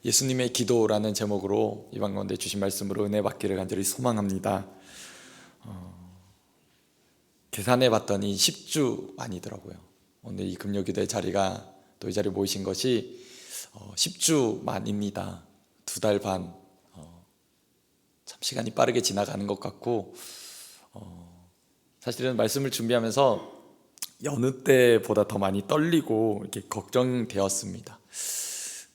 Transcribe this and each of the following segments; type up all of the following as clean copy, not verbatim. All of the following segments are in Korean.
예수님의 기도라는 제목으로 이방 가운데 주신 말씀으로 은혜 받기를 간절히 소망합니다. 계산해 봤더니 10주 만이더라고요. 오늘 이 금요기도의 자리가 또 이 자리에 모이신 것이 10주 만입니다. 2달 반. 참 시간이 빠르게 지나가는 것 같고, 사실은 말씀을 준비하면서 여느 때보다 더 많이 떨리고 이렇게 걱정되었습니다.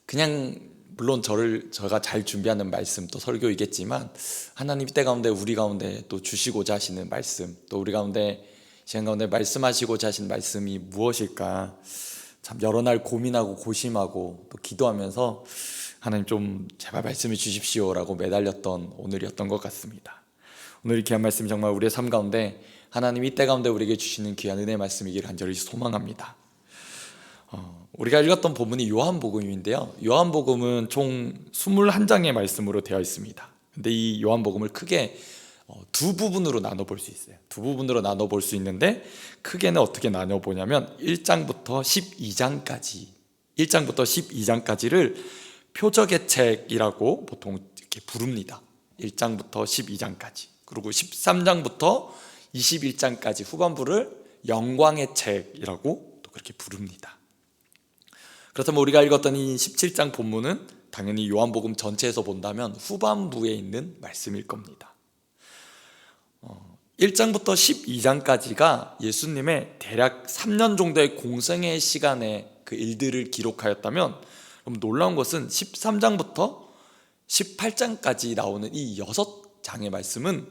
그냥 물론 제가 잘 준비하는 말씀 또 설교이겠지만, 하나님이 때 가운데 우리 가운데 또 주시고자 하시는 말씀, 또 우리 가운데 시간 가운데 말씀하시고자 하시는 말씀이 무엇일까 참 여러 날 고민하고 고심하고 또 기도하면서 하나님 좀 제발 말씀해 주십시오라고 매달렸던 오늘이었던 것 같습니다. 오늘 이 귀한 말씀이 정말 우리의 삶 가운데 하나님이 때 가운데 우리에게 주시는 귀한 은혜의 말씀이기를 간절히 소망합니다. 우리가 읽었던 본문이 요한복음인데요, 요한복음은 총 21장의 말씀으로 되어 있습니다. 근데 이 요한복음을 크게 두 부분으로 나눠볼 수 있어요. 두 부분으로 나눠볼 수 있는데, 크게는 어떻게 나눠보냐면 1장부터 12장까지를 표적의 책이라고 보통 이렇게 부릅니다. 1장부터 12장까지. 그리고 13장부터 21장까지 후반부를 영광의 책이라고 또 그렇게 부릅니다. 그렇다면 우리가 읽었던 이 17장 본문은 당연히 요한복음 전체에서 본다면 후반부에 있는 말씀일 겁니다. 1장부터 12장까지가 예수님의 대략 3년 정도의 공생의 시간의 그 일들을 기록하였다면, 그럼 놀라운 것은 13장부터 18장까지 나오는 이 6장의 말씀은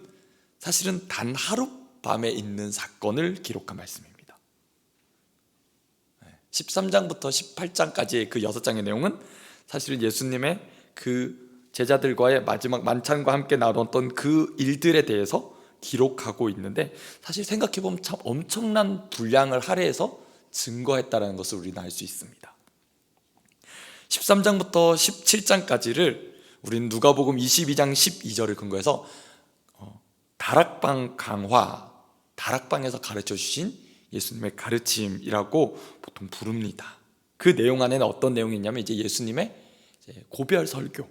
사실은 단 하룻밤에 있는 사건을 기록한 말씀입니다. 13장부터 18장까지의 그 6장의 내용은 사실은 예수님의 그 제자들과의 마지막 만찬과 함께 나눴던 그 일들에 대해서 기록하고 있는데, 사실 생각해보면 참 엄청난 분량을 할애해서 증거했다는 것을 우리는 알 수 있습니다. 13장부터 17장까지를 우리는 누가복음 22장 12절을 근거해서 다락방 강화, 다락방에서 가르쳐 주신 예수님의 가르침이라고 보통 부릅니다. 그 내용 안에는 어떤 내용이 있냐면 이제 예수님의 고별 설교,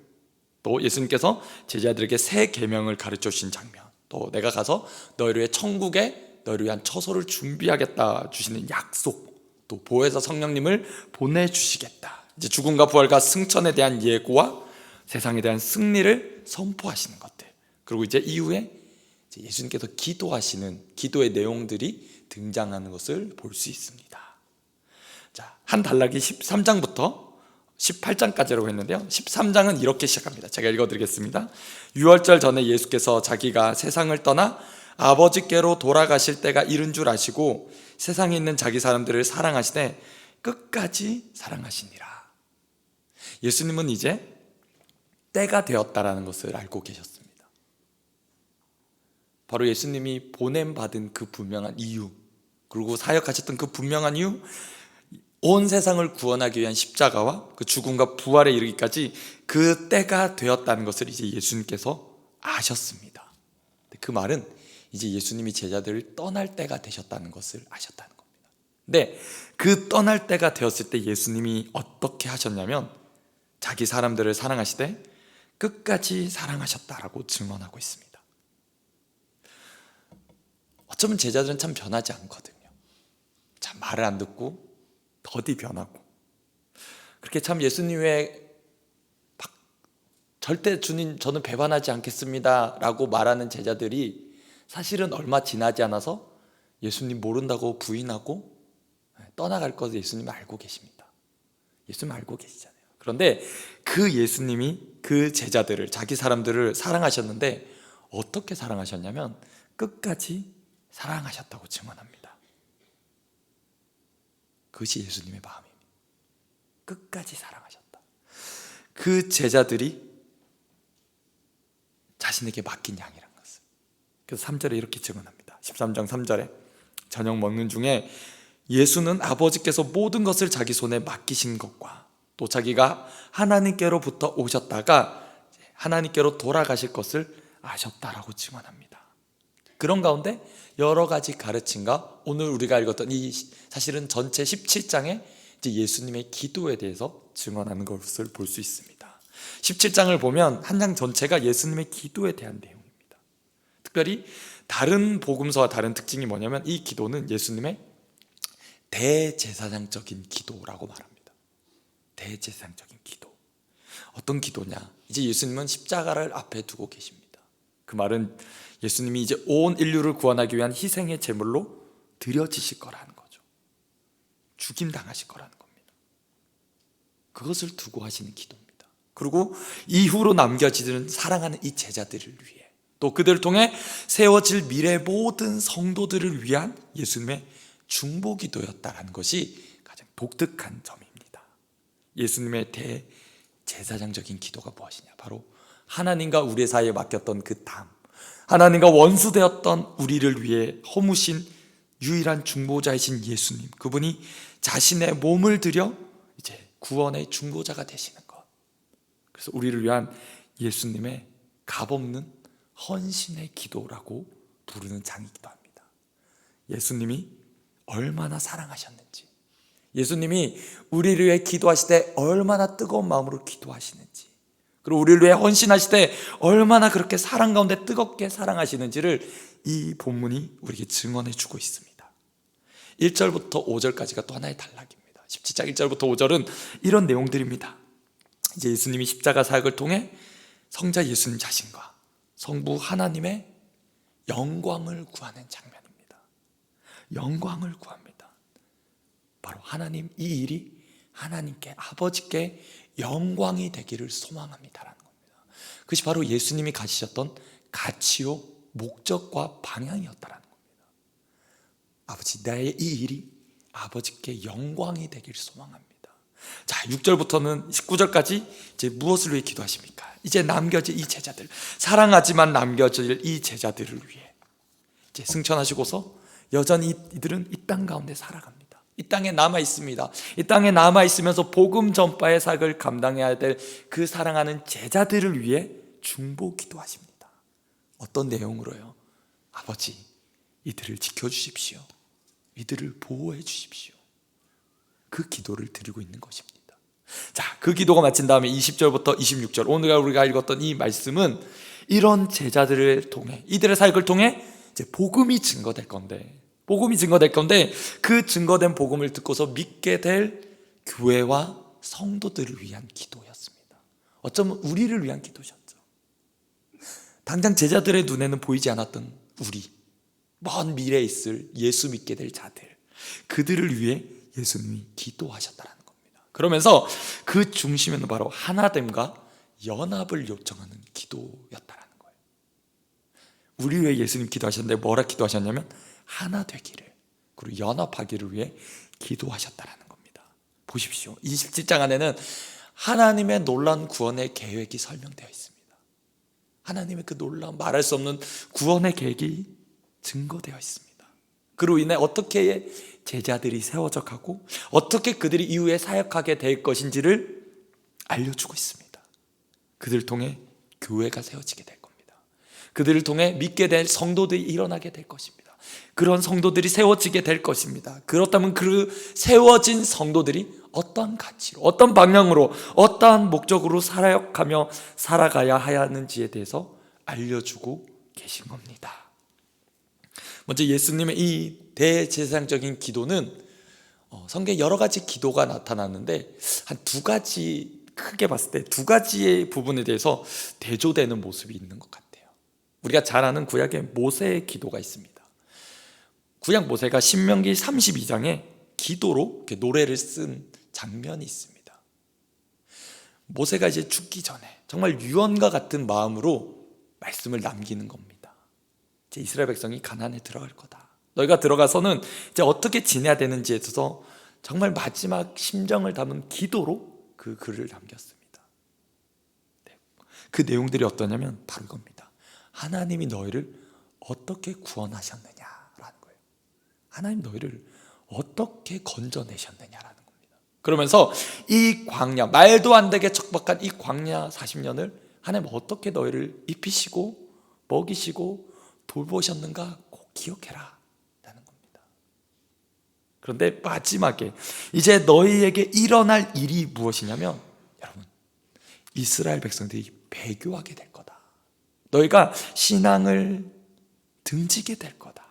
또 예수님께서 제자들에게 새 계명을 가르쳐 주신 장면, 또 내가 가서 너희를 위해 천국에 너희를 위한 처소를 준비하겠다 주시는 약속, 또 보혜사 성령님을 보내주시겠다, 이제 죽음과 부활과 승천에 대한 예고와 세상에 대한 승리를 선포하시는 것들, 그리고 이제 이후에 예수님께서 기도하시는 기도의 내용들이 등장하는 것을 볼 수 있습니다. 자, 한 단락이 13장부터 18장까지라고 했는데요, 13장은 이렇게 시작합니다. 제가 읽어드리겠습니다. 유월절 전에 예수께서 자기가 세상을 떠나 아버지께로 돌아가실 때가 이른 줄 아시고 세상에 있는 자기 사람들을 사랑하시되 끝까지 사랑하시니라. 예수님은 이제 때가 되었다라는 것을 알고 계셨습니다. 바로 예수님이 보냄받은 그 분명한 이유, 그리고 사역하셨던 그 분명한 이유, 온 세상을 구원하기 위한 십자가와 그 죽음과 부활에 이르기까지 그 때가 되었다는 것을 이제 예수님께서 아셨습니다. 그 말은 이제 예수님이 제자들을 떠날 때가 되셨다는 것을 아셨다는 겁니다. 근데 그 떠날 때가 되었을 때 예수님이 어떻게 하셨냐면 자기 사람들을 사랑하시되 끝까지 사랑하셨다라고 증언하고 있습니다. 어쩌면 제자들은 참 변하지 않거든요. 참 말을 안 듣고 더디 변하고, 그렇게 참 예수님 외에 절대 주님 저는 배반하지 않겠습니다 라고 말하는 제자들이 사실은 얼마 지나지 않아서 예수님 모른다고 부인하고 떠나갈 것을 예수님이 알고 계십니다. 예수님 알고 계시잖아요. 그런데 그 예수님이 그 제자들을, 자기 사람들을 사랑하셨는데 어떻게 사랑하셨냐면 끝까지 사랑하셨다고 증언합니다. 그것이 예수님의 마음입니다. 끝까지 사랑하셨다. 그 제자들이 자신에게 맡긴 양이란 것을. 그래서 3절에 이렇게 증언합니다. 13장 3절에 저녁 먹는 중에 예수는 아버지께서 모든 것을 자기 손에 맡기신 것과 또 자기가 하나님께로부터 오셨다가 하나님께로 돌아가실 것을 아셨다라고 증언합니다. 그런 가운데 여러 가지 가르침과 오늘 우리가 읽었던 이 사실은 전체 17장에 이제 예수님의 기도에 대해서 증언하는 것을 볼 수 있습니다. 17장을 보면 한 장 전체가 예수님의 기도에 대한 내용입니다. 특별히 다른 복음서와 다른 특징이 뭐냐면 이 기도는 예수님의 대제사장적인 기도라고 말합니다. 대제사장적인 기도. 어떤 기도냐? 이제 예수님은 십자가를 앞에 두고 계십니다. 그 말은 예수님이 이제 온 인류를 구원하기 위한 희생의 제물로 드려지실 거라는 거죠. 죽임당하실 거라는 겁니다. 그것을 두고 하시는 기도입니다. 그리고 이후로 남겨지는 사랑하는 이 제자들을 위해, 또 그들을 통해 세워질 미래 모든 성도들을 위한 예수님의 중보기도였다라는 것이 가장 독특한 점입니다. 예수님의 대제사장적인 기도가 무엇이냐? 바로 하나님과 우리 사이에 맡겼던 그 담, 하나님과 원수되었던 우리를 위해 허무신 유일한 중보자이신 예수님, 그분이 자신의 몸을 들여 이제 구원의 중보자가 되시는 것. 그래서 우리를 위한 예수님의 값없는 헌신의 기도라고 부르는 장이기도 합니다. 예수님이 얼마나 사랑하셨는지, 예수님이 우리를 위해 기도하실 때 얼마나 뜨거운 마음으로 기도하시는지, 그리고 우리를 위해 헌신하실 때 얼마나 그렇게 사랑 가운데 뜨겁게 사랑하시는지를 이 본문이 우리에게 증언해 주고 있습니다. 1절부터 5절까지가 또 하나의 단락입니다. 17장 1절부터 5절은 이런 내용들입니다. 이제 예수님이 십자가 사역을 통해 성자 예수님 자신과 성부 하나님의 영광을 구하는 장면입니다. 영광을 구합니다. 바로 하나님, 이 일이 하나님께, 아버지께 영광이 되기를 소망합니다라는 겁니다. 그것이 바로 예수님이 가지셨던 가치요, 목적과 방향이었다라는 겁니다. 아버지, 나의 이 일이 아버지께 영광이 되기를 소망합니다. 자, 6절부터는 19절까지 이제 무엇을 위해 기도하십니까? 이제 남겨질 이 제자들, 사랑하지만 남겨질 이 제자들을 위해 이제 승천하시고서 여전히 이들은 이 땅 가운데 살아갑니다. 이 땅에 남아 있습니다. 이 땅에 남아 있으면서 복음 전파의 사역을 감당해야 될 그 사랑하는 제자들을 위해 중보 기도하십니다. 어떤 내용으로요? 아버지, 이들을 지켜주십시오. 이들을 보호해 주십시오. 그 기도를 드리고 있는 것입니다. 자, 그 기도가 마친 다음에 20절부터 26절, 오늘 우리가 읽었던 이 말씀은 이런 제자들을 통해, 이들의 사역을 통해 이제 복음이 증거될 건데, 그 증거된 복음을 듣고서 믿게 될 교회와 성도들을 위한 기도였습니다. 어쩌면 우리를 위한 기도셨죠. 당장 제자들의 눈에는 보이지 않았던 우리, 먼 미래에 있을 예수 믿게 될 자들, 그들을 위해 예수님이 기도하셨다는 겁니다. 그러면서 그 중심에는 바로 하나됨과 연합을 요청하는 기도였다는 거예요. 우리 위해 예수님 기도하셨는데 뭐라 기도하셨냐면 하나 되기를, 그리고 연합하기를 위해 기도하셨다는 겁니다. 보십시오. 27장 안에는 하나님의 놀라운 구원의 계획이 설명되어 있습니다. 하나님의 그 놀라운 말할 수 없는 구원의 계획이 증거되어 있습니다. 그로 인해 어떻게 제자들이 세워져 가고 어떻게 그들이 이후에 사역하게 될 것인지를 알려주고 있습니다. 그들을 통해 교회가 세워지게 될 겁니다. 그들을 통해 믿게 될 성도들이 일어나게 될 것입니다. 그런 성도들이 세워지게 될 것입니다. 그렇다면 그 세워진 성도들이 어떠한 가치로, 어떤 방향으로, 어떠한 목적으로 사역하며 살아가야 하는지에 대해서 알려주고 계신 겁니다. 먼저 예수님의 이 대제사장적인 기도는 성경에 여러 가지 기도가 나타나는데 한 두 가지, 크게 봤을 때 두 가지의 부분에 대해서 대조되는 모습이 있는 것 같아요. 우리가 잘 아는 구약의 모세의 기도가 있습니다. 구약 모세가 신명기 32장에 기도로 이렇게 노래를 쓴 장면이 있습니다. 모세가 이제 죽기 전에 정말 유언과 같은 마음으로 말씀을 남기는 겁니다. 이제 이스라엘 백성이 가나안에 들어갈 거다. 너희가 들어가서는 이제 어떻게 지내야 되는지에 있어서 정말 마지막 심정을 담은 기도로 그 글을 남겼습니다. 그 내용들이 어떠냐면 바로 이겁니다. 하나님이 너희를 어떻게 구원하셨느냐라는 거예요. 하나님 너희를 어떻게 건져내셨느냐라는 겁니다. 그러면서 이 광야, 말도 안 되게 척박한 이 광야 40년을 하나님 어떻게 너희를 입히시고 먹이시고 돌보셨는가 꼭 기억해라 라는 겁니다. 그런데 마지막에 이제 너희에게 일어날 일이 무엇이냐면, 여러분, 이스라엘 백성들이 배교하게 될 거다. 너희가 신앙을 등지게 될 거다.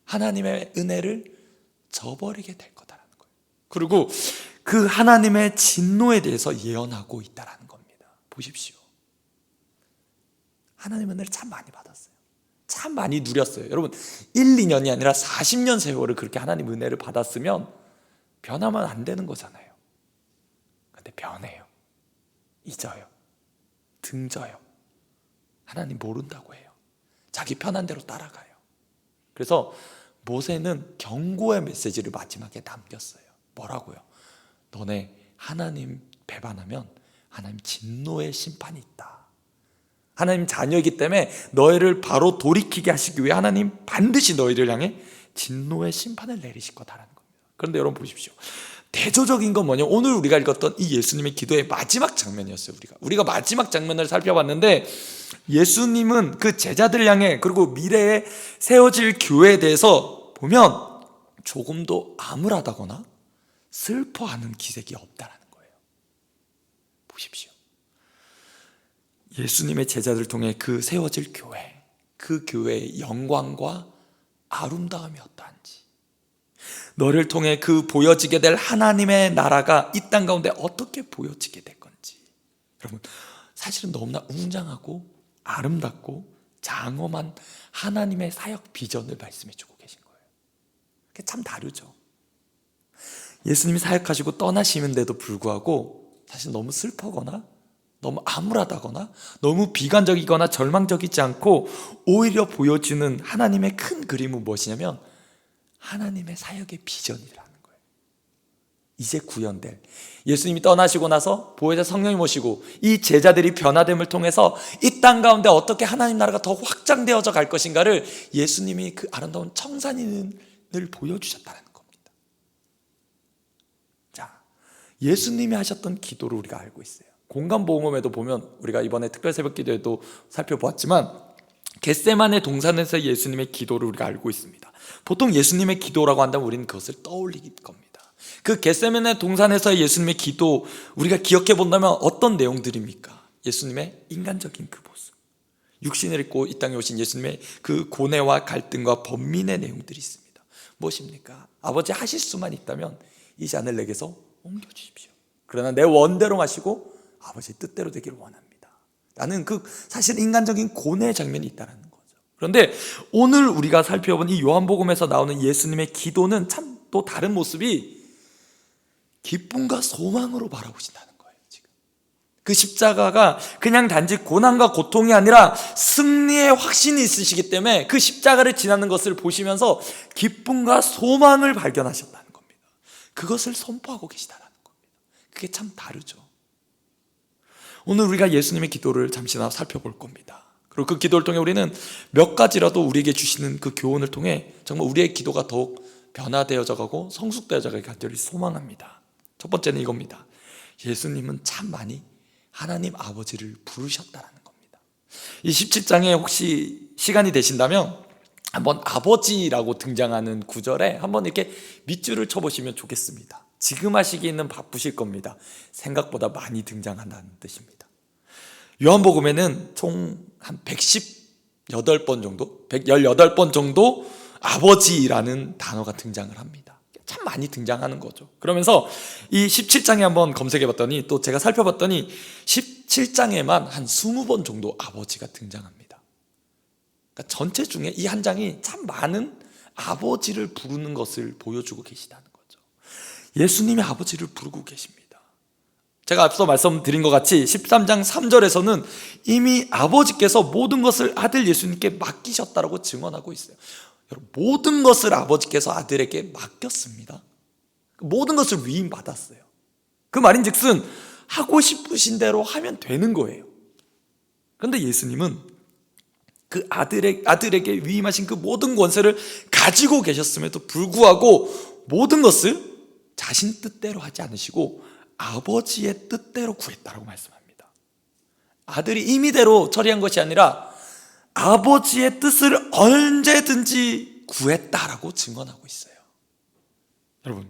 하나님의 은혜를 저버리게 될 거다라는 거예요. 그리고 그 하나님의 진노에 대해서 예언하고 있다라는 겁니다. 보십시오. 하나님의 은혜를 참 많이 받았어요. 참 많이 누렸어요. 여러분 1, 2년이 아니라 40년 세월을 그렇게 하나님 은혜를 받았으면 변하면 안 되는 거잖아요. 근데 변해요. 잊어요. 등져요. 하나님 모른다고 해요. 자기 편한 대로 따라가요. 그래서 모세는 경고의 메시지를 마지막에 남겼어요. 뭐라고요? 너네 하나님 배반하면 하나님 진노의 심판이 있다. 하나님 자녀이기 때문에 너희를 바로 돌이키게 하시기 위해 하나님 반드시 너희를 향해 진노의 심판을 내리실 거다라는 겁니다. 그런데 여러분 보십시오. 대조적인 건 뭐냐? 오늘 우리가 읽었던 이 예수님의 기도의 마지막 장면이었어요. 우리가 마지막 장면을 살펴봤는데 예수님은 그 제자들을 향해 그리고 미래에 세워질 교회에 대해서 보면 조금도 암울하다거나 슬퍼하는 기색이 없다라는 거예요. 보십시오. 예수님의 제자들을 통해 그 세워질 교회, 그 교회의 영광과 아름다움이 어떠한지, 너를 통해 그 보여지게 될 하나님의 나라가 이 땅 가운데 어떻게 보여지게 될 건지, 여러분 사실은 너무나 웅장하고 아름답고 장엄한 하나님의 사역 비전을 말씀해 주고 계신 거예요. 그게 참 다르죠. 예수님이 사역하시고 떠나시는데도 불구하고 사실 너무 슬퍼거나 너무 암울하다거나 너무 비관적이거나 절망적이지 않고 오히려 보여주는 하나님의 큰 그림은 무엇이냐면 하나님의 사역의 비전이라는 거예요. 이제 구현될 예수님이 떠나시고 나서 보혜사 성령이 모시고 이 제자들이 변화됨을 통해서 이 땅 가운데 어떻게 하나님 나라가 더 확장되어져 갈 것인가를 예수님이 그 아름다운 청산인을 보여주셨다는 겁니다. 자, 예수님이 하셨던 기도를 우리가 알고 있어요. 공간보험에도 보면 우리가 이번에 특별 새벽 기도에도 살펴보았지만 겟세마네 동산에서 예수님의 기도를 우리가 알고 있습니다. 보통 예수님의 기도라고 한다면 우리는 그것을 떠올릴 겁니다. 그 겟세마네 동산에서의 예수님의 기도 우리가 기억해 본다면 어떤 내용들입니까? 예수님의 인간적인 그 모습, 육신을 입고 이 땅에 오신 예수님의 그 고뇌와 갈등과 번민의 내용들이 있습니다. 무엇입니까? 아버지 하실 수만 있다면 이 잔을 내게서 옮겨주십시오. 그러나 내 원대로 마시고 아버지의 뜻대로 되기를 원합니다. 라는 그 사실 인간적인 고뇌의 장면이 있다는 거죠. 그런데 오늘 우리가 살펴본 이 요한복음에서 나오는 예수님의 기도는 참 또 다른 모습이 기쁨과 소망으로 바라보신다는 거예요. 지금 그 십자가가 그냥 단지 고난과 고통이 아니라 승리의 확신이 있으시기 때문에 그 십자가를 지나는 것을 보시면서 기쁨과 소망을 발견하셨다는 겁니다. 그것을 선포하고 계시다는 겁니다. 그게 참 다르죠. 오늘 우리가 예수님의 기도를 잠시나 살펴볼 겁니다. 그리고 그 기도를 통해 우리는 몇 가지라도 우리에게 주시는 그 교훈을 통해 정말 우리의 기도가 더욱 변화되어져 가고 성숙되어져 가길 간절히 소망합니다. 첫 번째는 이겁니다. 예수님은 참 많이 하나님 아버지를 부르셨다는 겁니다. 이 17장에 혹시 시간이 되신다면 한번 아버지라고 등장하는 구절에 한번 이렇게 밑줄을 쳐보시면 좋겠습니다. 지금 하시기에는 바쁘실 겁니다. 생각보다 많이 등장한다는 뜻입니다. 요한복음에는 총 한 118번 정도, 118번 정도 아버지라는 단어가 등장을 합니다. 참 많이 등장하는 거죠. 그러면서 이 17장에 한번 검색해 봤더니 또 제가 살펴봤더니 17장에만 한 20번 정도 아버지가 등장합니다. 그러니까 전체 중에 이 한 장이 참 많은 아버지를 부르는 것을 보여주고 계시다는 거죠. 예수님이 아버지를 부르고 계십니다. 제가 앞서 말씀드린 것 같이 13장 3절에서는 이미 아버지께서 모든 것을 아들 예수님께 맡기셨다라고 증언하고 있어요. 여러분, 모든 것을 아버지께서 아들에게 맡겼습니다. 모든 것을 위임받았어요. 그 말인즉슨 하고 싶으신 대로 하면 되는 거예요. 그런데 예수님은 그 아들에게 위임하신 그 모든 권세를 가지고 계셨음에도 불구하고 모든 것을 자신 뜻대로 하지 않으시고 아버지의 뜻대로 구했다라고 말씀합니다. 아들이 임의대로 처리한 것이 아니라 아버지의 뜻을 언제든지 구했다라고 증언하고 있어요. 여러분,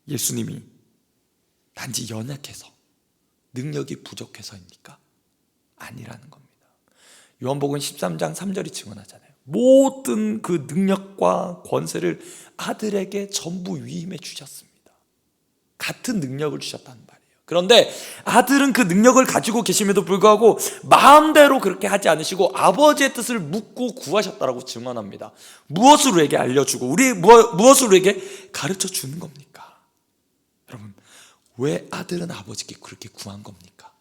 예수님이 단지 연약해서 능력이 부족해서입니까? 아니라는 겁니다. 요한복음 13장 3절이 증언하잖아요. 모든 그 능력과 권세를 아들에게 전부 위임해 주셨습니다. 같은 능력을 주셨다는 말이에요. 그런데 아들은 그 능력을 가지고 계심에도 불구하고 마음대로 그렇게 하지 않으시고 아버지의 뜻을 묻고 구하셨다라고 증언합니다. 무엇을 우리에게 알려주고 무엇을 우리에게 가르쳐 주는 겁니까? 여러분, 왜 아들은 아버지께 그렇게 구한 겁니까?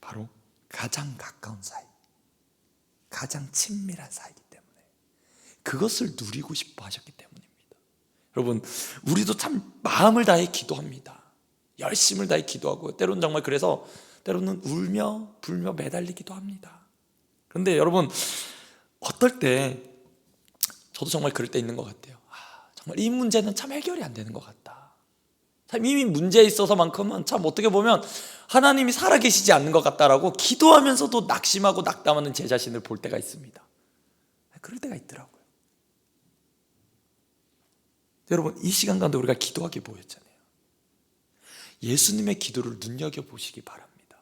바로 가장 가까운 사이, 가장 친밀한 사이이기 때문에, 그것을 누리고 싶어 하셨기 때문입니다. 여러분, 우리도 참 마음을 다해 기도합니다. 열심을 다해 기도하고, 때로는 정말 그래서 때로는 울며 불며 매달리기도 합니다. 그런데 여러분, 어떨 때 저도 정말 그럴 때 있는 것 같아요. 정말 이 문제는 참 해결이 안 되는 것 같다. 참 이미 문제에 있어서만큼은 참 어떻게 보면 하나님이 살아계시지 않는 것 같다라고 기도하면서도 낙심하고 낙담하는 제 자신을 볼 때가 있습니다. 그럴 때가 있더라고요. 여러분, 이 시간 가운데 우리가 기도하기 뭐였잖아요. 예수님의 기도를 눈여겨보시기 바랍니다.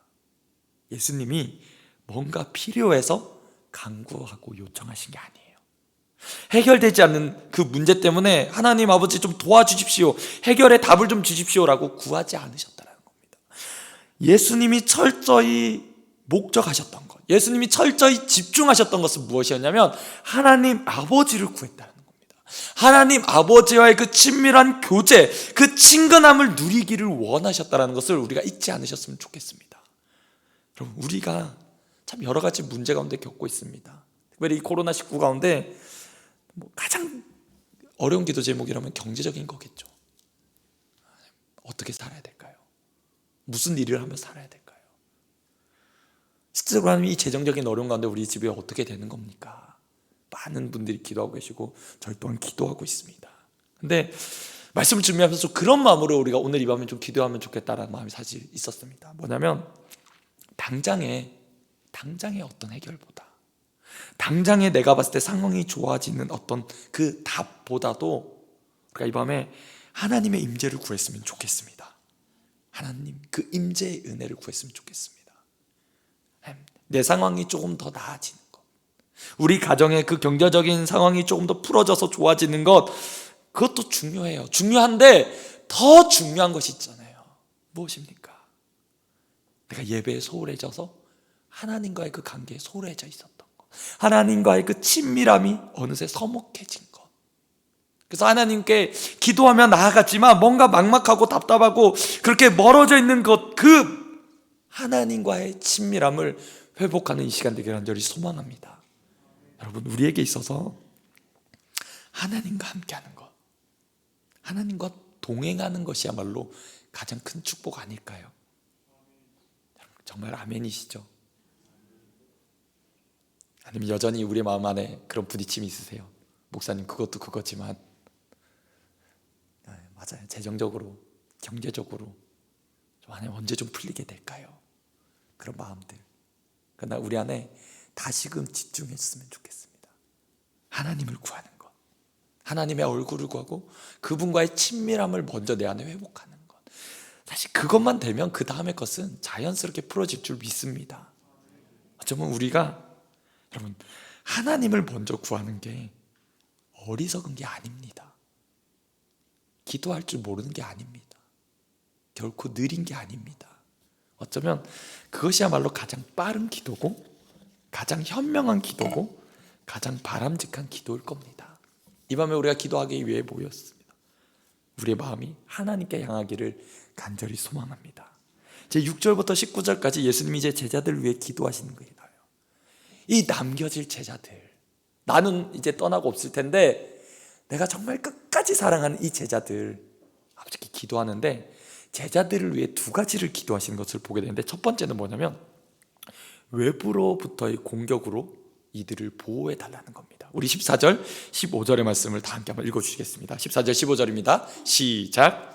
예수님이 뭔가 필요해서 간구하고 요청하신 게 아니에요. 해결되지 않는 그 문제 때문에 하나님 아버지 좀 도와주십시오, 해결의 답을 좀 주십시오라고 구하지 않으셨다는 겁니다. 예수님이 철저히 목적하셨던 것, 예수님이 철저히 집중하셨던 것은 무엇이었냐면 하나님 아버지를 구했다는 겁니다. 하나님 아버지와의 그 친밀한 교제, 그 친근함을 누리기를 원하셨다는 것을 우리가 잊지 않으셨으면 좋겠습니다. 여러분, 우리가 참 여러 가지 문제 가운데 겪고 있습니다. 특별히 이 코로나19 가운데 가장 어려운 기도 제목이라면 경제적인 거겠죠. 어떻게 살아야 될까요? 무슨 일을 하며 살아야 될까요? 실제로 하면 이 재정적인 어려운 가운데 우리 집이 어떻게 되는 겁니까? 많은 분들이 기도하고 계시고 저희 또한 기도하고 있습니다. 근데 말씀을 준비하면서 그런 마음으로 우리가 오늘 이 밤에 좀 기도하면 좋겠다라는 마음이 사실 있었습니다. 뭐냐면 당장의 어떤 해결보다, 당장에 내가 봤을 때 상황이 좋아지는 어떤 그 답보다도 우리가 이 밤에 하나님의 임재를 구했으면 좋겠습니다. 하나님 그 임재의 은혜를 구했으면 좋겠습니다. 내 상황이 조금 더 나아지는 것, 우리 가정의 그 경제적인 상황이 조금 더 풀어져서 좋아지는 것, 그것도 중요해요. 중요한데 더 중요한 것이 있잖아요. 무엇입니까? 내가 예배에 소홀해져서 하나님과의 그 관계에 소홀해져 있었던 것, 하나님과의 그 친밀함이 어느새 서먹해진 것. 그래서 하나님께 기도하며 나아갔지만 뭔가 막막하고 답답하고 그렇게 멀어져 있는 것, 그 하나님과의 친밀함을 회복하는 이 시간 되기를 간절히 소망합니다. 여러분, 우리에게 있어서 하나님과 함께하는 것, 하나님과 동행하는 것이야말로 가장 큰 축복 아닐까요? 정말 아멘이시죠? 아니면 여전히 우리 마음 안에 그런 부딪힘이 있으세요? 목사님, 그것도 그거지만, 맞아요, 재정적으로, 경제적으로 하나님 언제 좀 풀리게 될까요? 그런 마음들. 그러나 우리 안에 다시금 집중했으면 좋겠습니다. 하나님을 구하는 것, 하나님의 얼굴을 구하고 그분과의 친밀함을 먼저 내 안에 회복하는 것. 사실 그것만 되면 그 다음의 것은 자연스럽게 풀어질 줄 믿습니다. 어쩌면 우리가, 여러분, 하나님을 먼저 구하는 게 어리석은 게 아닙니다. 기도할 줄 모르는 게 아닙니다. 결코 느린 게 아닙니다. 어쩌면 그것이야말로 가장 빠른 기도고, 가장 현명한 기도고, 가장 바람직한 기도일 겁니다. 이 밤에 우리가 기도하기 위해 모였습니다. 우리의 마음이 하나님께 향하기를 간절히 소망합니다. 제 6절부터 19절까지 예수님이 이제 제자들을 위해 기도하시는 거예요. 이 남겨질 제자들, 나는 이제 떠나고 없을 텐데 내가 정말 끝까지 사랑하는 이 제자들, 아버지께 기도하는데 제자들을 위해 두 가지를 기도하시는 것을 보게 되는데, 첫 번째는 뭐냐면 외부로부터의 공격으로 이들을 보호해 달라는 겁니다. 우리 14절, 15절의 말씀을 다 함께 한번 읽어주시겠습니다. 14절, 15절입니다. 시작.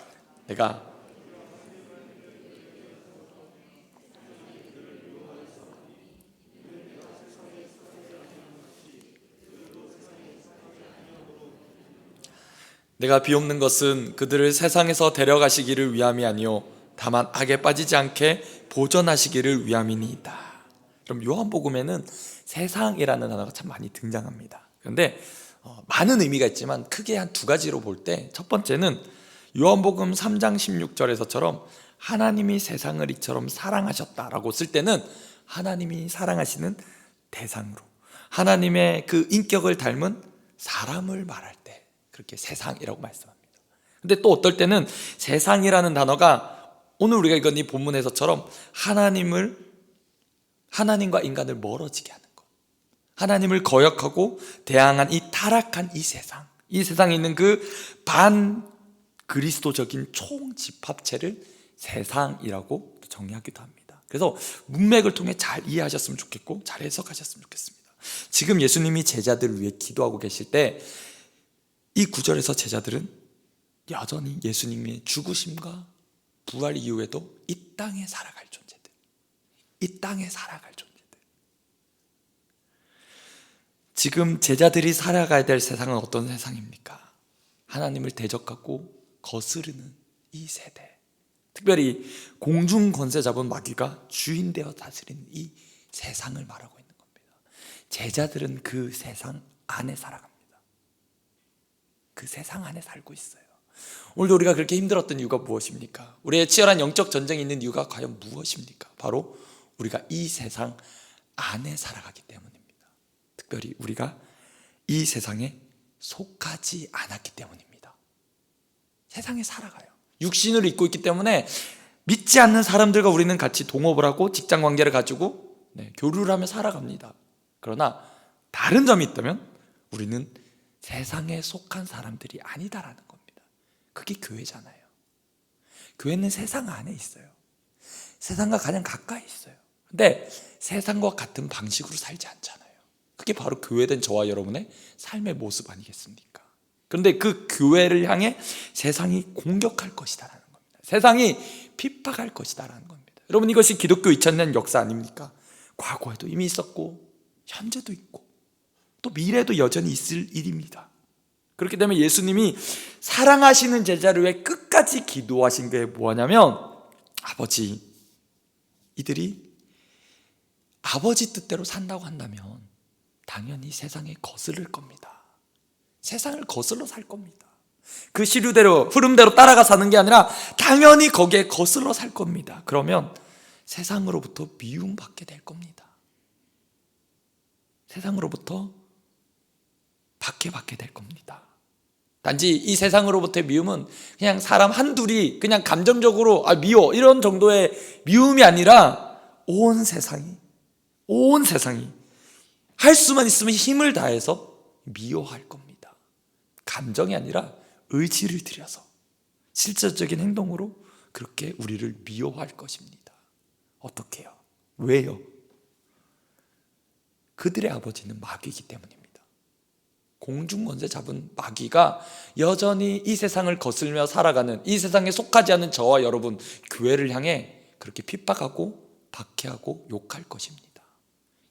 내가 비옵는 것은 그들을 세상에서 데려가시기를 위함이 아니요 다만 악에 빠지지 않게 보존하시기를 위함이니이다. 그럼 요한복음에는 세상이라는 단어가 참 많이 등장합니다. 그런데 많은 의미가 있지만 크게 한 두 가지로 볼 때, 첫 번째는 요한복음 3장 16절에서처럼 하나님이 세상을 이처럼 사랑하셨다라고 쓸 때는 하나님이 사랑하시는 대상으로, 하나님의 그 인격을 닮은 사람을 말할 때 그렇게 세상이라고 말씀합니다. 근데 또 어떨 때는 세상이라는 단어가 오늘 우리가 읽은 이 본문에서처럼 하나님과 인간을 멀어지게 하는 것, 하나님을 거역하고 대항한 이 타락한 이 세상에 있는 그 반 그리스도적인 총집합체를 세상이라고 정의하기도 합니다. 그래서 문맥을 통해 잘 이해하셨으면 좋겠고 잘 해석하셨으면 좋겠습니다. 지금 예수님이 제자들을 위해 기도하고 계실 때 이 구절에서 제자들은 여전히 예수님의 죽으심과 부활 이후에도 이 땅에 살아갈 존재들, 이 땅에 살아갈 존재들. 지금 제자들이 살아가야 될 세상은 어떤 세상입니까? 하나님을 대적하고 거스르는 이 세대, 특별히 공중 권세 잡은 마귀가 주인 되어 다스리는 이 세상을 말하고 있는 겁니다. 제자들은 그 세상 안에 살아갑니다. 그 세상 안에 살고 있어요. 오늘도 우리가 그렇게 힘들었던 이유가 무엇입니까? 우리의 치열한 영적 전쟁이 있는 이유가 과연 무엇입니까? 바로 우리가 이 세상 안에 살아가기 때문입니다. 특별히 우리가 이 세상에 속하지 않았기 때문입니다. 세상에 살아가요. 육신을 입고 있기 때문에 믿지 않는 사람들과 우리는 같이 동업을 하고 직장 관계를 가지고 교류를 하며 살아갑니다. 그러나 다른 점이 있다면 우리는 세상에 속한 사람들이 아니다라는 겁니다. 그게 교회잖아요. 교회는 세상 안에 있어요. 세상과 가장 가까이 있어요. 근데 세상과 같은 방식으로 살지 않잖아요. 그게 바로 교회된 저와 여러분의 삶의 모습 아니겠습니까? 그런데 그 교회를 향해 세상이 공격할 것이다라는 겁니다. 세상이 핍박할 것이다라는 겁니다. 여러분, 이것이 기독교 2000년 역사 아닙니까? 과거에도 이미 있었고 현재도 있고 또 미래도 여전히 있을 일입니다. 그렇기 때문에 예수님이 사랑하시는 제자를 위해 끝까지 기도하신 게 뭐냐면, 아버지, 이들이 아버지 뜻대로 산다고 한다면 당연히 세상에 거스를 겁니다. 세상을 거슬러 살 겁니다. 그 시류대로, 흐름대로 따라가 사는 게 아니라 당연히 거기에 거슬러 살 겁니다. 그러면 세상으로부터 미움받게 될 겁니다. 세상으로부터 박해받게 될 겁니다. 단지 이 세상으로부터의 미움은 그냥 사람 한둘이 그냥 감정적으로 미워 이런 정도의 미움이 아니라 온 세상이 할 수만 있으면 힘을 다해서 미워할 겁니다. 감정이 아니라 의지를 들여서 실질적인 행동으로 그렇게 우리를 미워할 것입니다. 어떻게요? 왜요? 그들의 아버지는 마귀이기 때문입니다. 공중권세 잡은 마귀가 여전히 이 세상을 거슬며 살아가는, 이 세상에 속하지 않은 저와 여러분, 교회를 향해 그렇게 핍박하고 박해하고 욕할 것입니다.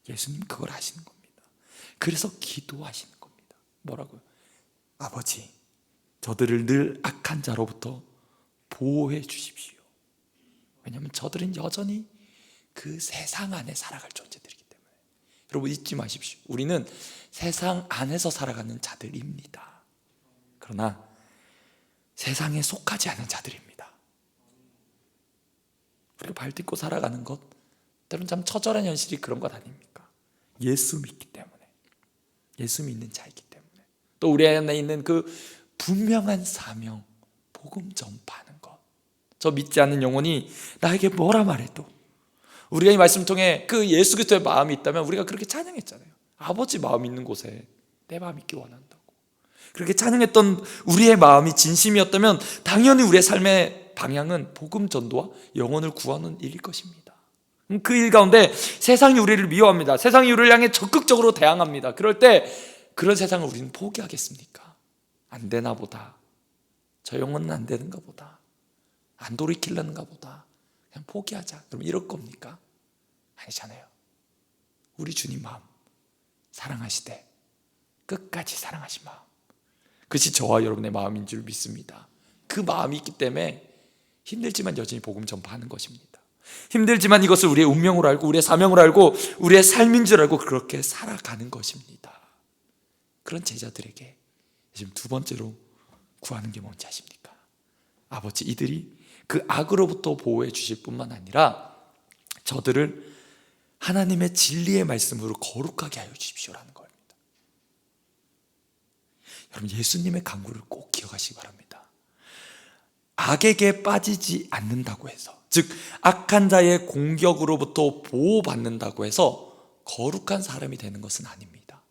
예수님 그걸 하시는 겁니다. 그래서 기도하시는 겁니다. 뭐라고요? 아버지, 저들을 늘 악한 자로부터 보호해 주십시오. 왜냐하면 저들은 여전히 그 세상 안에 살아갈 존재들이기 때문에. 여러분, 잊지 마십시오. 우리는 세상 안에서 살아가는 자들입니다. 그러나 세상에 속하지 않은 자들입니다. 우리가 발딛고 살아가는 것, 때로는 참 처절한 현실이 그런 것 아닙니까? 예수 믿기 때문에, 예수 믿는 자이기 때문에, 또 우리 안에 있는 그 분명한 사명, 복음 전파하는 것. 저 믿지 않는 영혼이 나에게 뭐라 말해도 우리가 이 말씀 통해 그 예수 그리스도의 마음이 있다면 우리가 그렇게 찬양했잖아요. 아버지 마음 있는 곳에 내 마음 있기 원한다고. 그렇게 찬양했던 우리의 마음이 진심이었다면 당연히 우리의 삶의 방향은 복음 전도와 영혼을 구하는 일일 것입니다. 그 일 가운데 세상이 우리를 미워합니다. 세상이 우리를 향해 적극적으로 대항합니다. 그럴 때 그런 세상을 우리는 포기하겠습니까? 안 되나 보다, 저 영혼은 안 되는가 보다, 안 돌이키려는가 보다, 그냥 포기하자, 그럼 이럴 겁니까? 아니잖아요. 우리 주님 마음, 사랑하시되 끝까지 사랑하신 마음, 그것이 저와 여러분의 마음인 줄 믿습니다. 그 마음이 있기 때문에 힘들지만 여전히 복음 전파하는 것입니다. 힘들지만 이것을 우리의 운명으로 알고 우리의 사명으로 알고 우리의 삶인 줄 알고 그렇게 살아가는 것입니다. 그런 제자들에게 지금 두 번째로 구하는 게 뭔지 아십니까? 아버지, 이들이 그 악으로부터 보호해 주실 뿐만 아니라 저들을 하나님의 진리의 말씀으로 거룩하게 하여 주십시오라는 겁니다. 여러분, 예수님의 간구를 꼭 기억하시기 바랍니다. 악에게 빠지지 않는다고 해서, 즉 악한 자의 공격으로부터 보호받는다고 해서 거룩한 사람이 되는 것은 아닙니다.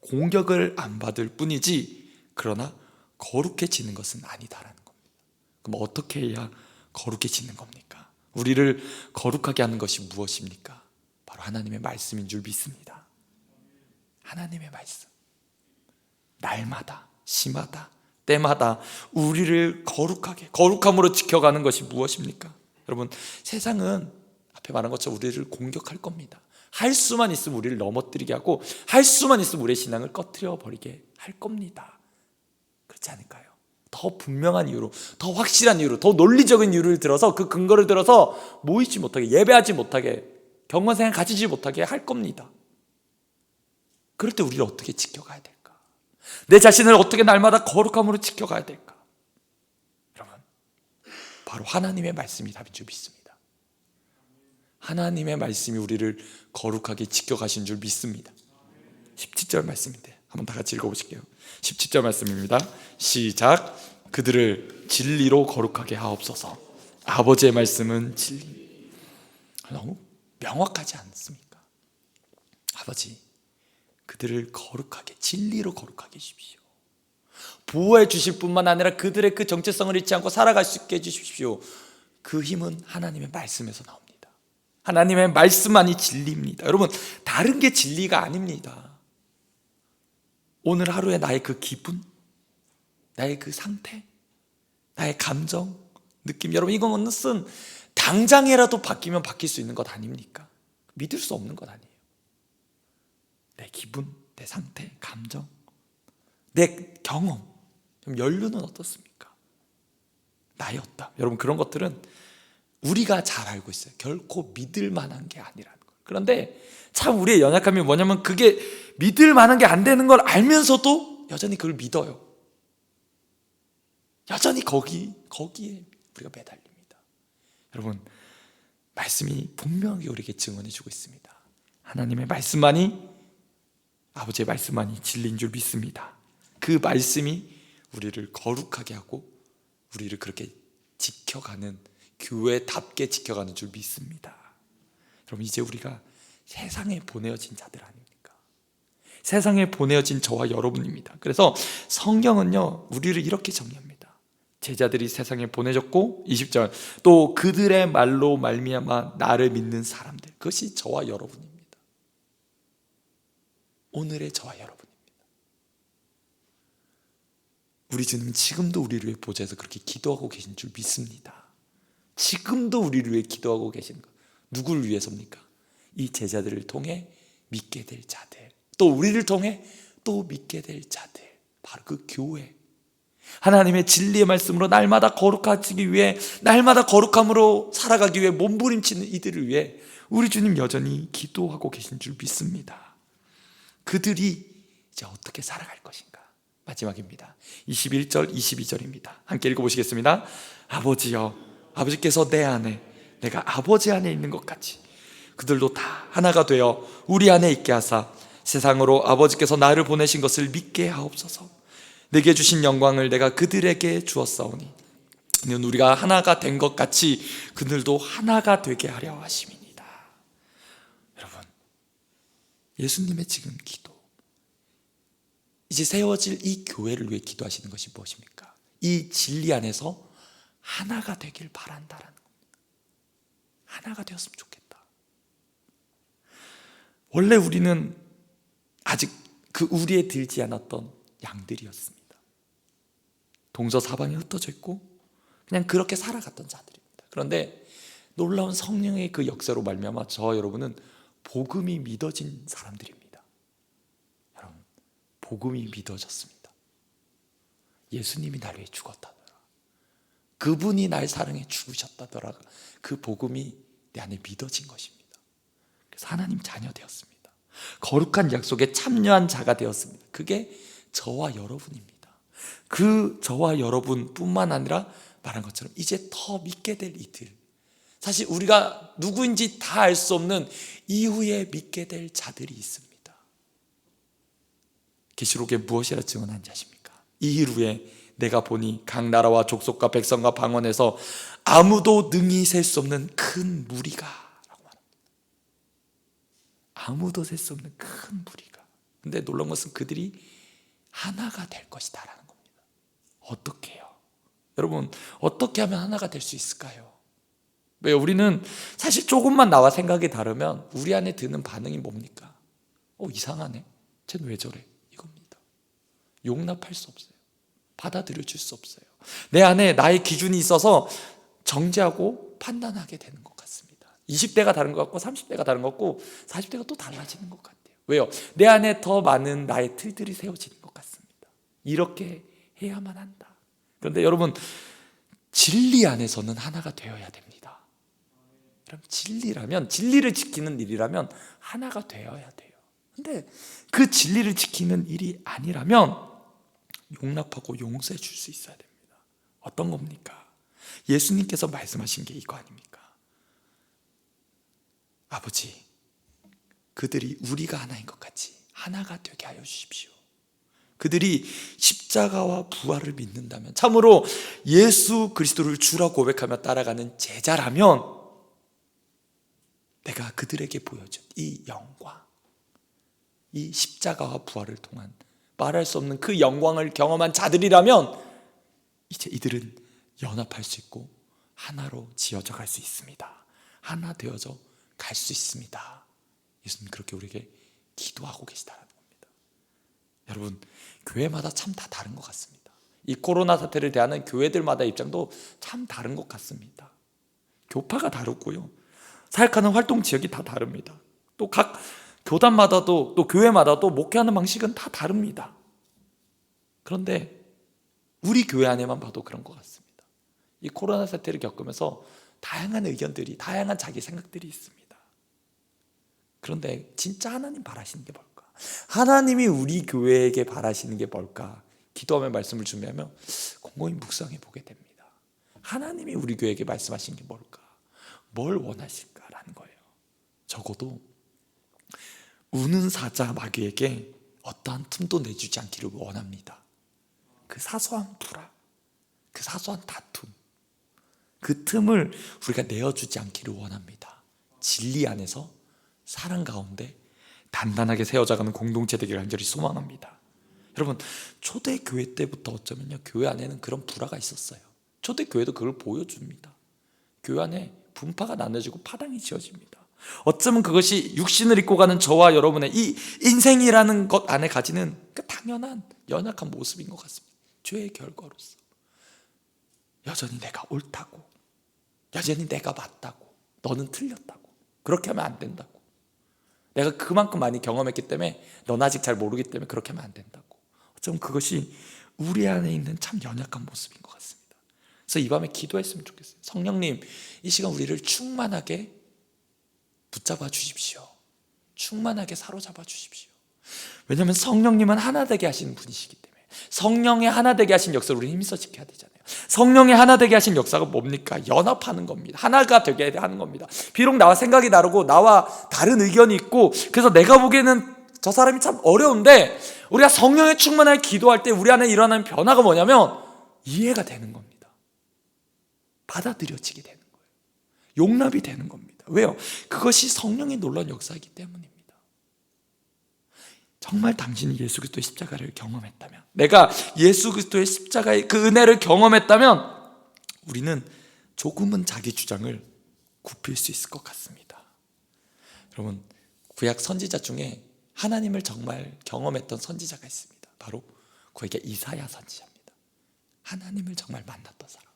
공격을 안 받을 뿐이지 그러나 거룩해지는 것은 아니다라는 겁니다. 그럼 어떻게 해야 거룩해지는 겁니까? 우리를 거룩하게 하는 것이 무엇입니까? 바로 하나님의 말씀인 줄 믿습니다. 하나님의 말씀, 날마다, 시마다, 때마다 우리를 거룩하게, 거룩함으로 지켜가는 것이 무엇입니까? 여러분, 세상은 앞에 말한 것처럼 우리를 공격할 겁니다. 할 수만 있으면 우리를 넘어뜨리게 하고 할 수만 있으면 우리의 신앙을 꺼트려 버리게 할 겁니다. 그렇지 않을까요? 더 분명한 이유로, 더 확실한 이유로, 더 논리적인 이유를 들어서, 그 근거를 들어서 모이지 못하게, 예배하지 못하게, 경건생활 가지지 못하게 할 겁니다. 그럴 때 우리를 어떻게 지켜가야 될까? 내 자신을 어떻게 날마다 거룩함으로 지켜가야 될까? 여러분, 바로 하나님의 말씀이 답인 줄 믿습니다. 하나님의 말씀이 우리를 거룩하게 지켜가신 줄 믿습니다. 17절 말씀인데 한번 다 같이 읽어보실게요. 17절 말씀입니다. 시작. 그들을 진리로 거룩하게 하옵소서. 아버지의 말씀은 진리. 너무 명확하지 않습니까? 아버지, 그들을 거룩하게, 진리로 거룩하게 해주십시오. 보호해 주실 뿐만 아니라 그들의 그 정체성을 잃지 않고 살아갈 수 있게 해주십시오. 그 힘은 하나님의 말씀에서 나옵니다. 하나님의 말씀만이 진리입니다. 여러분, 다른 게 진리가 아닙니다. 오늘 하루에 나의 그 기분, 나의 그 상태, 나의 감정, 느낌, 여러분, 이것은 당장이라도 바뀌면 바뀔 수 있는 것 아닙니까? 믿을 수 없는 것 아니에요. 내 기분, 내 상태, 감정, 내 경험, 연륜은 어떻습니까? 나였다. 여러분, 그런 것들은 우리가 잘 알고 있어요. 결코 믿을 만한 게 아니라는 걸. 그런데 참 우리의 연약함이 뭐냐면 그게 믿을 만한 게 안 되는 걸 알면서도 여전히 그걸 믿어요. 여전히 거기에 우리가 매달립니다. 여러분, 말씀이 분명히 우리에게 증언해 주고 있습니다. 하나님의 말씀만이, 아버지의 말씀만이 진리인 줄 믿습니다. 그 말씀이 우리를 거룩하게 하고 우리를 그렇게 지켜가는, 교회답게 지켜가는 줄 믿습니다. 여러분, 이제 우리가 세상에 보내어진 자들 아닙니까? 세상에 보내어진 저와 여러분입니다. 그래서 성경은요, 우리를 이렇게 정의합니다. 제자들이 세상에 보내졌고, 20절, 또 그들의 말로 말미암아 나를 믿는 사람들, 그것이 저와 여러분입니다. 오늘의 저와 여러분입니다. 우리 주님은 지금도 우리를 위해 보좌에서 그렇게 기도하고 계신 줄 믿습니다. 지금도 우리를 위해 기도하고 계시는 것, 누구를 위해서입니까? 이 제자들을 통해 믿게 될 자들, 또 우리를 통해 또 믿게 될 자들, 바로 그 교회, 하나님의 진리의 말씀으로 날마다 거룩해지기 위해, 날마다 거룩함으로 살아가기 위해 몸부림치는 이들을 위해 우리 주님 여전히 기도하고 계신 줄 믿습니다. 그들이 이제 어떻게 살아갈 것인가? 마지막입니다. 21절, 22절입니다. 함께 읽어보시겠습니다. 아버지여, 아버지께서 내 안에, 내가 아버지 안에 있는 것 같이 그들도 다 하나가 되어 우리 안에 있게 하사 세상으로 아버지께서 나를 보내신 것을 믿게 하옵소서. 내게 주신 영광을 내가 그들에게 주었사오니 이는 우리가 하나가 된 것 같이 그들도 하나가 되게 하려 하심이니이다. 여러분, 예수님의 지금 기도, 이제 세워질 이 교회를 위해 기도하시는 것이 무엇입니까? 이 진리 안에서 하나가 되길 바란다라는 겁니다. 하나가 되었으면 좋겠다. 원래 우리는 아직 그 우리에 들지 않았던 양들이었습니다. 동서사방에 흩어져 있고 그냥 그렇게 살아갔던 자들입니다. 그런데 놀라운 성령의 그 역사로 말미암아 저와 여러분은 복음이 믿어진 사람들입니다. 여러분, 복음이 믿어졌습니다. 예수님이 나를 위해 죽었다더라. 그분이 날 사랑해 죽으셨다더라. 그 복음이 내 안에 믿어진 것입니다. 그래서 하나님 자녀 되었습니다. 거룩한 약속에 참여한 자가 되었습니다. 그게 저와 여러분입니다. 그 저와 여러분뿐만 아니라 말한 것처럼 이제 더 믿게 될 이들, 사실 우리가 누구인지 다 알 수 없는 이후에 믿게 될 자들이 있습니다. 계시록에 무엇이라 증언한지 아십니까? 이 일 후에 내가 보니 각 나라와 족속과 백성과 방언에서 아무도 능히 셀 수 없는 큰 무리가 라고 말합니다. 아무도 셀 수 없는 큰 무리가. 근데 놀라운 것은 그들이 하나가 될 것이다 라는 겁니다. 어떻게 해요? 여러분, 어떻게 하면 하나가 될 수 있을까요? 왜? 우리는 사실 조금만 나와 생각이 다르면 우리 안에 드는 반응이 뭡니까? 이상하네, 쟤는 왜 저래? 이겁니다. 용납할 수 없어요. 받아들여 줄 수 없어요. 내 안에 나의 기준이 있어서 정죄하고 판단하게 되는 것 같습니다. 20대가 다른 것 같고 30대가 다른 것 같고 40대가 또 달라지는 것 같아요. 왜요? 내 안에 더 많은 나의 틀들이 세워지는 것 같습니다. 이렇게 해야만 한다. 그런데 여러분, 진리 안에서는 하나가 되어야 됩니다. 그럼 진리라면, 진리를 지키는 일이라면 하나가 되어야 돼요. 근데 그 진리를 지키는 일이 아니라면 용납하고 용서해 줄 수 있어야 됩니다. 어떤 겁니까? 예수님께서 말씀하신 게 이거 아닙니까? 아버지, 그들이 우리가 하나인 것 같이 하나가 되게 하여 주십시오. 그들이 십자가와 부활을 믿는다면, 참으로 예수 그리스도를 주라 고백하며 따라가는 제자라면, 내가 그들에게 보여준 이 영광, 이 십자가와 부활을 통한 말할 수 없는 그 영광을 경험한 자들이라면 이제 이들은 연합할 수 있고 하나로 지어져 갈 수 있습니다. 하나 되어져 갈 수 있습니다. 예수님 그렇게 우리에게 기도하고 계시다는 겁니다. 여러분, 교회마다 참 다 다른 것 같습니다. 이 코로나 사태를 대하는 교회들마다 입장도 참 다른 것 같습니다. 교파가 다르고요, 사역하는 활동 지역이 다 다릅니다. 또 각 교단마다도, 또 교회마다도 목회하는 방식은 다 다릅니다. 그런데 우리 교회 안에만 봐도 그런 것 같습니다. 이 코로나 사태를 겪으면서 다양한 의견들이, 다양한 자기 생각들이 있습니다. 그런데 진짜 하나님 바라시는 게 뭘까? 하나님이 우리 교회에게 바라시는 게 뭘까? 기도하며 말씀을 준비하며 곰곰이 묵상해 보게 됩니다. 하나님이 우리 교회에게 말씀하신 게 뭘까? 뭘 원하실까라는 거예요. 적어도 우는 사자 마귀에게 어떠한 틈도 내주지 않기를 원합니다. 그 사소한 불화, 그 사소한 다툼, 그 틈을 우리가 내어주지 않기를 원합니다. 진리 안에서 사랑 가운데 단단하게 세워져가는 공동체 되기를 간절히 소망합니다. 여러분, 초대교회 때부터 어쩌면요, 교회 안에는 그런 불화가 있었어요. 초대교회도 그걸 보여줍니다. 교회 안에 분파가 나눠지고 파당이 지어집니다. 어쩌면 그것이 육신을 입고 가는 저와 여러분의 이 인생이라는 것 안에 가지는 그 당연한 연약한 모습인 것 같습니다. 죄의 결과로서 여전히 내가 옳다고, 여전히 내가 맞다고, 너는 틀렸다고, 그렇게 하면 안 된다고, 내가 그만큼 많이 경험했기 때문에 넌 아직 잘 모르기 때문에 그렇게 하면 안 된다고. 어쩌면 그것이 우리 안에 있는 참 연약한 모습인 것 같습니다. 그래서 이 밤에 기도했으면 좋겠어요. 성령님, 이 시간 우리를 충만하게 붙잡아 주십시오. 충만하게 사로잡아 주십시오. 왜냐하면 성령님은 하나 되게 하시는 분이시기 때문에, 성령의 하나 되게 하신 역사를 우리는 힘써 지켜야 되잖아요. 성령의 하나 되게 하신 역사가 뭡니까? 연합하는 겁니다. 하나가 되게 하는 겁니다. 비록 나와 생각이 다르고 나와 다른 의견이 있고, 그래서 내가 보기에는 저 사람이 참 어려운데 우리가 성령의 충만하게 기도할 때 우리 안에 일어나는 변화가 뭐냐면 이해가 되는 겁니다. 받아들여지게 되는 거예요. 용납이 되는 겁니다. 왜요? 그것이 성령의 놀라운 역사이기 때문입니다. 정말 당신이 예수 그리스도의 십자가를 경험했다면, 내가 예수 그리스도의 십자가의 그 은혜를 경험했다면 우리는 조금은 자기 주장을 굽힐 수 있을 것 같습니다. 여러분, 구약 선지자 중에 하나님을 정말 경험했던 선지자가 있습니다. 바로 그에게 이사야 선지자입니다. 하나님을 정말 만났던 사람.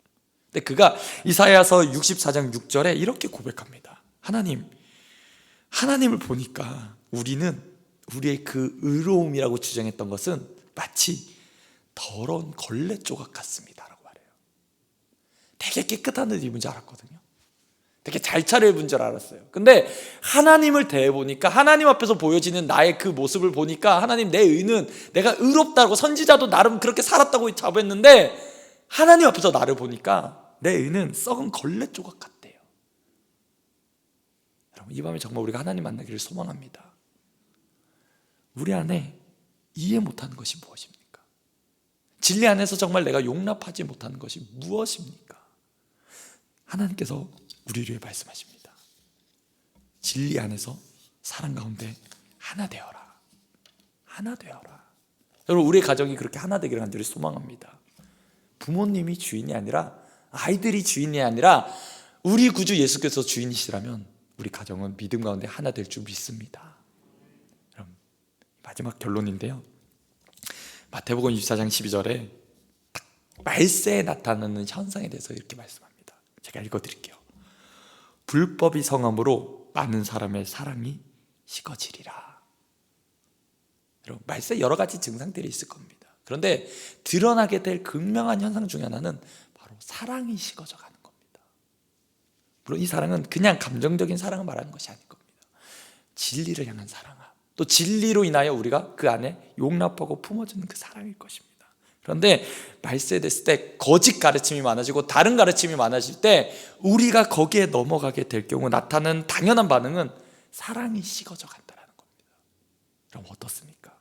근데 그가 이사야서 64장 6절에 이렇게 고백합니다. 하나님을 보니까 우리의 그 의로움이라고 주장했던 것은 마치 더러운 걸레 조각 같습니다 라고 말해요. 되게 깨끗한 옷 입은 줄 알았거든요. 되게 잘 차려입은 줄 알았어요. 근데 하나님을 대해보니까, 하나님 앞에서 보여지는 나의 그 모습을 보니까, 하나님 내 의는 내가 의롭다고, 선지자도 나름 그렇게 살았다고 자부했는데 하나님 앞에서 나를 보니까 내 의는 썩은 걸레 조각 같대요. 여러분, 이 밤에 정말 우리가 하나님 만나기를 소망합니다. 우리 안에 이해 못하는 것이 무엇입니까? 진리 안에서 정말 내가 용납하지 못하는 것이 무엇입니까? 하나님께서 우리를 위해 말씀하십니다. 진리 안에서 사랑 가운데 하나 되어라. 하나 되어라. 여러분, 우리의 가정이 그렇게 하나 되기를 간절히 소망합니다. 부모님이 주인이 아니라, 아이들이 주인이 아니라 우리 구주 예수께서 주인이시라면 우리 가정은 믿음 가운데 하나 될 줄 믿습니다. 그럼 마지막 결론인데요, 마태복음 24장 12절에 딱 말세에 나타나는 현상에 대해서 이렇게 말씀합니다. 제가 읽어드릴게요. 불법이 성함으로 많은 사람의 사랑이 식어지리라. 여러분, 말세 여러 가지 증상들이 있을 겁니다. 그런데 드러나게 될 극명한 현상 중에 하나는 바로 사랑이 식어져 가는 겁니다. 물론 이 사랑은 그냥 감정적인 사랑을 말하는 것이 아닐 겁니다. 진리를 향한 사랑함, 또 진리로 인하여 우리가 그 안에 용납하고 품어주는 그 사랑일 것입니다. 그런데 말세 됐을 때 거짓 가르침이 많아지고 다른 가르침이 많아질 때 우리가 거기에 넘어가게 될 경우 나타나는 당연한 반응은 사랑이 식어져 간다는 겁니다. 그럼 어떻습니까?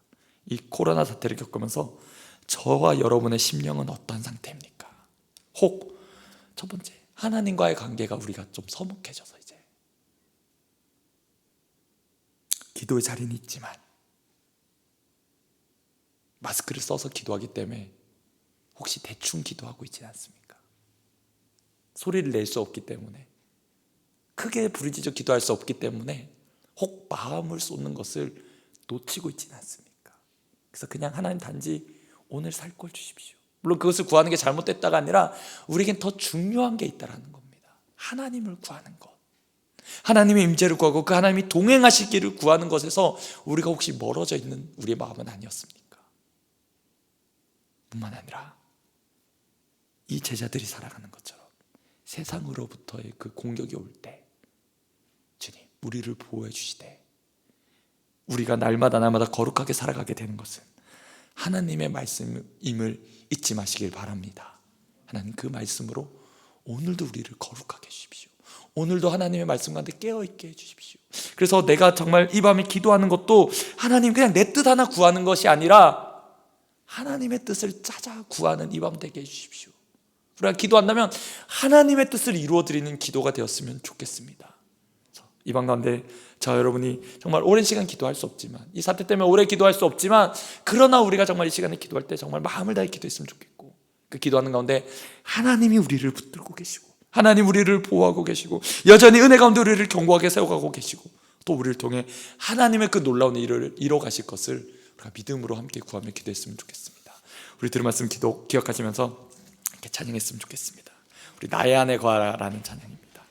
이 코로나 사태를 겪으면서 저와 여러분의 심령은 어떠한 상태입니까? 혹 첫 번째, 하나님과의 관계가 우리가 좀 서먹해져서 이제 기도의 자리는 있지만 마스크를 써서 기도하기 때문에 혹시 대충 기도하고 있지는 않습니까? 소리를 낼 수 없기 때문에, 크게 부르짖어 기도할 수 없기 때문에 혹 마음을 쏟는 것을 놓치고 있지는 않습니까? 그래서 그냥 하나님 단지 오늘 살 걸 주십시오. 물론 그것을 구하는 게 잘못됐다가 아니라 우리에겐 더 중요한 게 있다는 겁니다. 하나님을 구하는 것, 하나님의 임재를 구하고 그 하나님이 동행하시기를 구하는 것에서 우리가 혹시 멀어져 있는 우리의 마음은 아니었습니까? 뿐만 아니라 이 제자들이 살아가는 것처럼 세상으로부터의 그 공격이 올 때 주님 우리를 보호해 주시되 우리가 날마다 거룩하게 살아가게 되는 것은 하나님의 말씀임을 잊지 마시길 바랍니다. 하나님, 그 말씀으로 오늘도 우리를 거룩하게 해주십시오. 오늘도 하나님의 말씀 가운데 깨어있게 해주십시오. 그래서 내가 정말 이 밤에 기도하는 것도 하나님 그냥 내 뜻 하나 구하는 것이 아니라 하나님의 뜻을 찾아 구하는 이 밤 되게 해주십시오. 우리가 기도한다면 하나님의 뜻을 이루어드리는 기도가 되었으면 좋겠습니다. 이 밤 가운데 저 여러분이 정말 오랜 시간 기도할 수 없지만, 이 사태 때문에 오래 기도할 수 없지만, 그러나 우리가 정말 이 시간에 기도할 때 정말 마음을 다해 기도했으면 좋겠고, 그 기도하는 가운데 하나님이 우리를 붙들고 계시고, 하나님 우리를 보호하고 계시고, 여전히 은혜 가운데 우리를 견고하게 세워가고 계시고, 또 우리를 통해 하나님의 그 놀라운 일을 이뤄가실 것을 우리가 믿음으로 함께 구하며 기도했으면 좋겠습니다. 우리 들은 말씀 기억하시면서 이렇게 찬양했으면 좋겠습니다. 우리 나의 안에 거하라는 찬양이